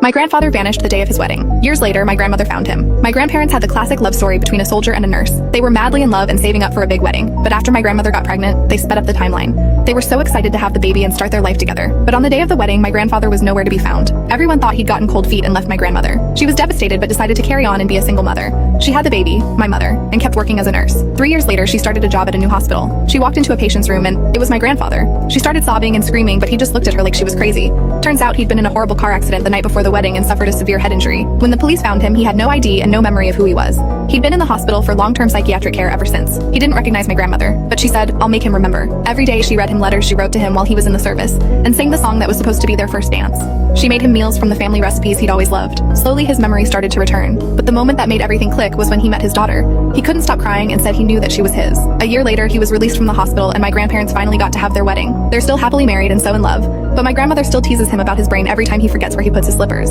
My grandfather vanished the day of his wedding. Years later, my grandmother found him. My grandparents had the classic love story between a soldier and a nurse. They were madly in love and saving up for a big wedding, but after my grandmother got pregnant, they sped up the timeline. They were so excited to have the baby and start their life together. But on the day of the wedding, my grandfather was nowhere to be found. Everyone thought he'd gotten cold feet and left my grandmother. She was devastated but decided to carry on and be a single mother. She had the baby, my mother, and kept working as a nurse. 3 years later, she started a job at a new hospital. She walked into a patient's room and it was my grandfather. She started sobbing and screaming, but he just looked at her like she was crazy. Turns out he'd been in a horrible car accident the night before the wedding and suffered a severe head injury. When the police found him, he had no ID and no memory of who he was. He'd been in the hospital for long-term psychiatric care ever since. He didn't recognize my grandmother, but she said, "I'll make him remember." Every day she read him letters she wrote to him while he was in the service, and sang the song that was supposed to be their first dance. She made him meals from the family recipes he'd always loved. Slowly his memory started to return, but the moment that made everything click was when he met his daughter. He couldn't stop crying and said he knew that she was his. A year later, he was released from the hospital and my grandparents finally got to have their wedding. They're still happily married and so in love, but my grandmother still teases him about his brain every time he forgets where he puts his slippers.